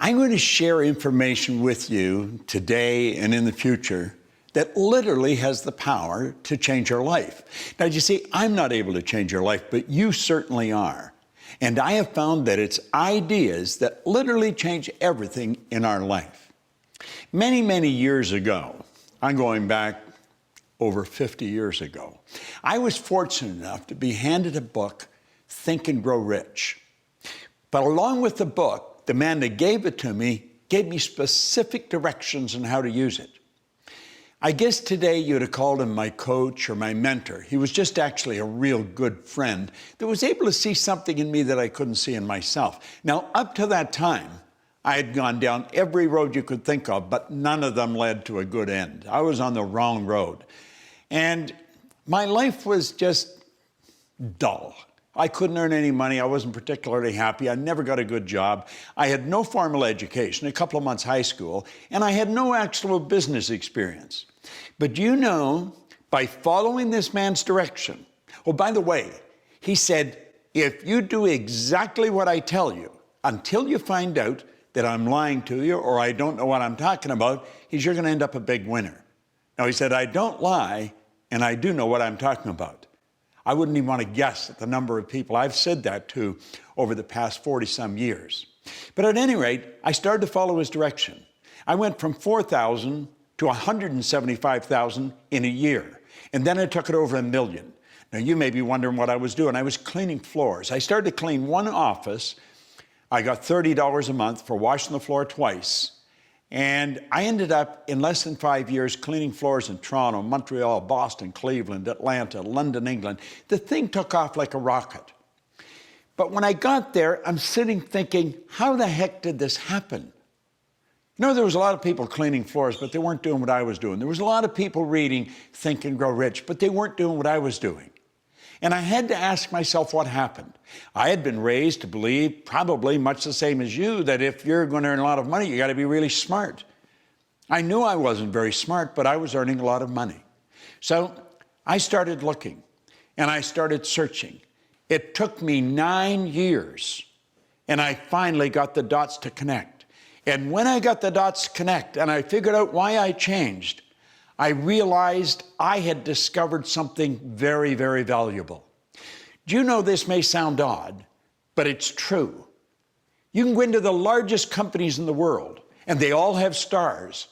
I'm going to share information with you today and in the future that literally has the power to change your life. Now, you see, I'm not able to change your life, but you certainly are. And I have found that it's ideas that literally change everything in our life. Many, many years ago, I'm going back over 50 years ago, I was fortunate enough to be handed a book, Think and Grow Rich. But along with the book, the man that gave it to me gave me specific directions on how to use it. I guess today you'd have called him my coach or my mentor. He was just actually a real good friend that was able to see something in me that I couldn't see in myself. Now, up to that time, I had gone down every road you could think of, but none of them led to a good end. I was on the wrong road. And my life was just dull. I couldn't earn any money. I wasn't particularly happy. I never got a good job. I had no formal education, a couple of months high school, and I had no actual business experience. But you know, by following this man's direction, oh, by the way, he said, if you do exactly what I tell you, until you find out that I'm lying to you or I don't know what I'm talking about, you're going to end up a big winner. Now, he said, I don't lie, and I do know what I'm talking about. I wouldn't even want to guess at the number of people I've said that to over the past 40-some years. But at any rate, I started to follow his direction. I went from 4,000 to 175,000 in a year, and then I took it over 1 million. Now, you may be wondering what I was doing. I was cleaning floors. I started to clean one office. I got $30 a month for washing the floor twice. And I ended up, in less than 5 years, cleaning floors in Toronto, Montreal, Boston, Cleveland, Atlanta, London, England. The thing took off like a rocket. But when I got there, I'm sitting thinking, how the heck did this happen? You know, there was a lot of people cleaning floors, but they weren't doing what I was doing. There was a lot of people reading Think and Grow Rich, but they weren't doing what I was doing. And I had to ask myself what happened. I had been raised to believe, probably much the same as you, that if you're going to earn a lot of money, you got to be really smart. I knew I wasn't very smart, but I was earning a lot of money. So I started looking, and I started searching. It took me 9 years, and I finally got the dots to connect. And when I got the dots to connect, and I figured out why I changed, I realized I had discovered something very, very valuable. Do you know this may sound odd, but it's true. You can go into the largest companies in the world, and they all have stars,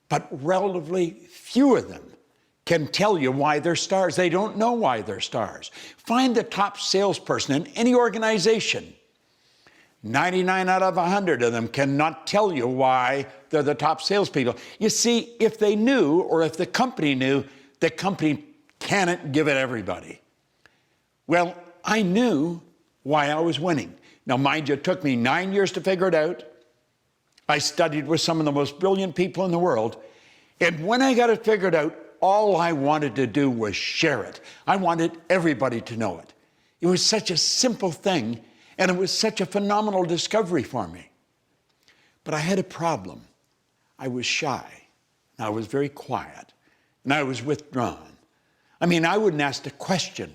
but relatively few of them can tell you why they're stars. They don't know why they're stars. Find the top salesperson in any organization. 99 out of 100 of them cannot tell you why they're the top salespeople. You see, if they knew, or if the company knew, the company cannot give it everybody. Well, I knew why I was winning. Now, mind you, it took me 9 years to figure it out. I studied with some of the most brilliant people in the world. And when I got it figured out, all I wanted to do was share it. I wanted everybody to know it. It was such a simple thing, and it was such a phenomenal discovery for me. But I had a problem. I was shy, and I was very quiet, and I was withdrawn. I mean, I wouldn't ask a question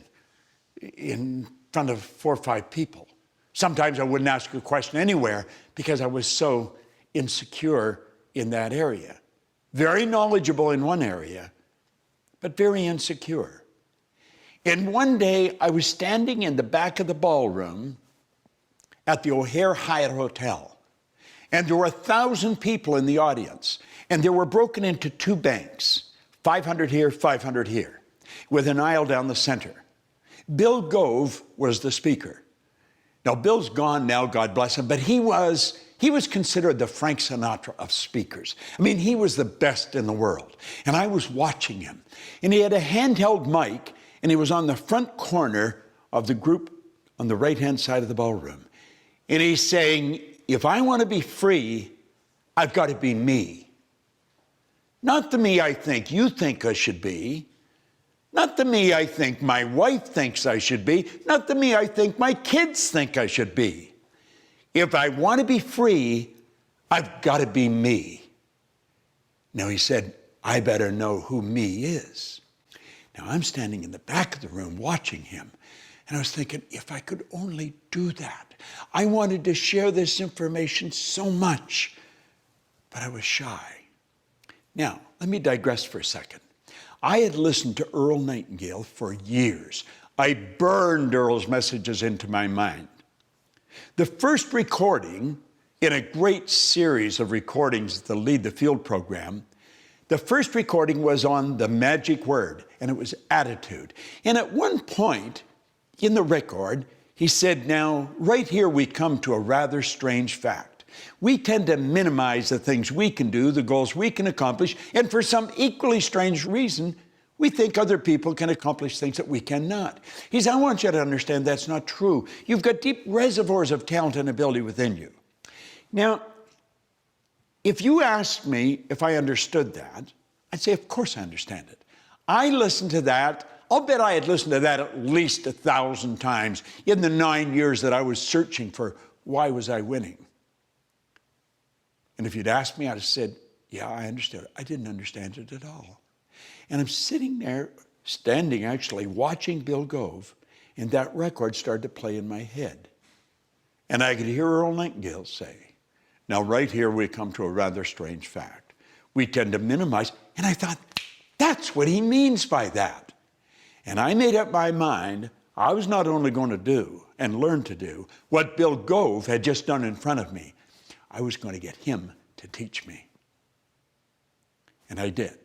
in front of 4 or 5 people. Sometimes I wouldn't ask a question anywhere because I was so insecure in that area. Very knowledgeable in one area, but very insecure. And one day I was standing in the back of the ballroom at the O'Hare Hyatt Hotel, and there were 1,000 people in the audience, and they were broken into 2 banks, 500 here, 500 here, with an aisle down the center. Bill Gove was the speaker. Now, Bill's gone now, God bless him, but he was considered the Frank Sinatra of speakers. I mean, he was the best in the world, and I was watching him, and he had a handheld mic, and he was on the front corner of the group on the right-hand side of the ballroom. And he's saying, if I want to be free, I've got to be me. Not the me I think you think I should be. Not the me I think my wife thinks I should be. Not the me I think my kids think I should be. If I want to be free, I've got to be me. Now he said, I better know who me is. Now I'm standing in the back of the room watching him. And I was thinking, if I could only do that. I wanted to share this information so much, but I was shy. Now, let me digress for a second. I had listened to Earl Nightingale for years. I burned Earl's messages into my mind. The first recording in a great series of recordings that lead the field program, the first recording was on the magic word, and it was attitude. And at one point in the record, he said, now, right here we come to a rather strange fact. We tend to minimize the things we can do, the goals we can accomplish, and for some equally strange reason, we think other people can accomplish things that we cannot. He said, I want you to understand that's not true. You've got deep reservoirs of talent and ability within you. Now, if you asked me if I understood that, I'd say, of course I understand it. I listened to that. I'll bet I had listened to that at least 1,000 times in the 9 years that I was searching for why was I winning. And if you'd asked me, I'd have said, yeah, I understood it. I didn't understand it at all. And I'm sitting there, standing actually, watching Bill Gove, and that record started to play in my head. And I could hear Earl Nightingale say, now right here we come to a rather strange fact. We tend to minimize, and I thought, that's what he means by that. And I made up my mind, I was not only going to do and learn to do what Bill Gove had just done in front of me, I was going to get him to teach me. And I did.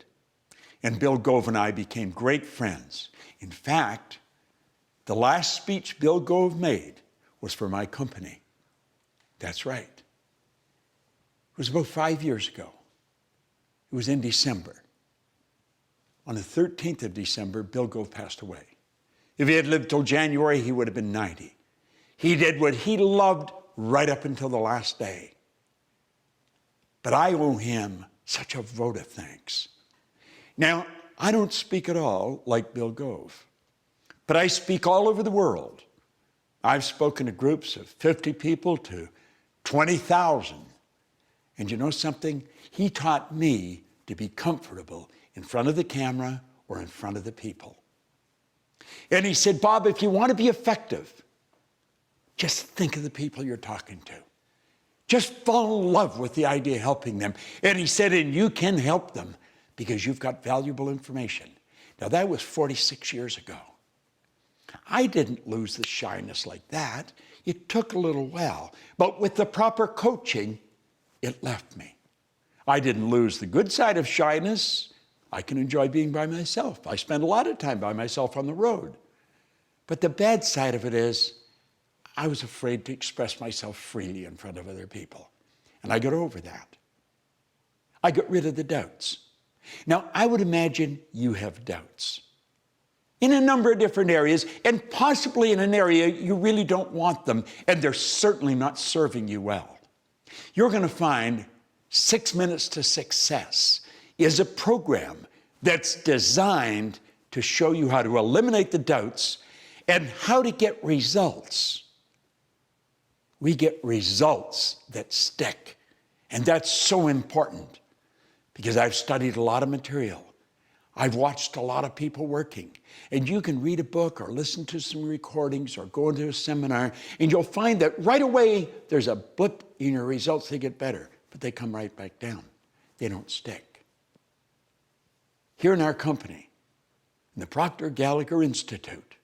And Bill Gove and I became great friends. In fact, the last speech Bill Gove made was for my company. That's right. It was about 5 years ago. It was in December. On the 13th of December, Bill Gove passed away. If he had lived till January, he would have been 90. He did what he loved right up until the last day. But I owe him such a vote of thanks. Now, I don't speak at all like Bill Gove, but I speak all over the world. I've spoken to groups of 50 people to 20,000. And you know something? He taught me to be comfortable in front of the camera or in front of the people. And he said, Bob, if you want to be effective, just think of the people you're talking to. Just fall in love with the idea of helping them. And he said, and you can help them because you've got valuable information. Now, that was 46 years ago. I didn't lose the shyness like that. It took a little while. But with the proper coaching, it left me. I didn't lose the good side of shyness. I can enjoy being by myself. I spend a lot of time by myself on the road. But the bad side of it is I was afraid to express myself freely in front of other people. And I got over that. I got rid of the doubts. Now, I would imagine you have doubts in a number of different areas, and possibly in an area you really don't want them, and they're certainly not serving you well. You're going to find 6 Minutes to Success is a program that's designed to show you how to eliminate the doubts and how to get results. We get results that stick, and that's so important because I've studied a lot of material. I've watched a lot of people working, and you can read a book or listen to some recordings or go into a seminar, and you'll find that right away there's a blip in your results. They get better, but they come right back down. They don't stick. Here in our company, in the Proctor Gallagher Institute,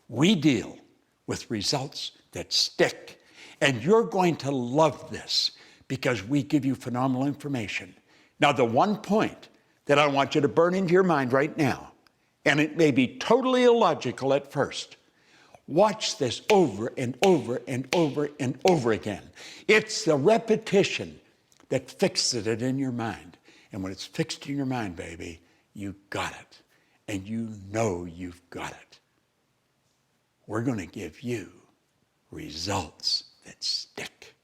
we deal with results that stick, and you're going to love this because we give you phenomenal information. Now, the one point that I want you to burn into your mind right now, and it may be totally illogical at first. Watch this over and over and over and over again. It's the repetition that fixes it in your mind. And when it's fixed in your mind, baby, you got it. And you know you've got it. We're going to give you results that stick.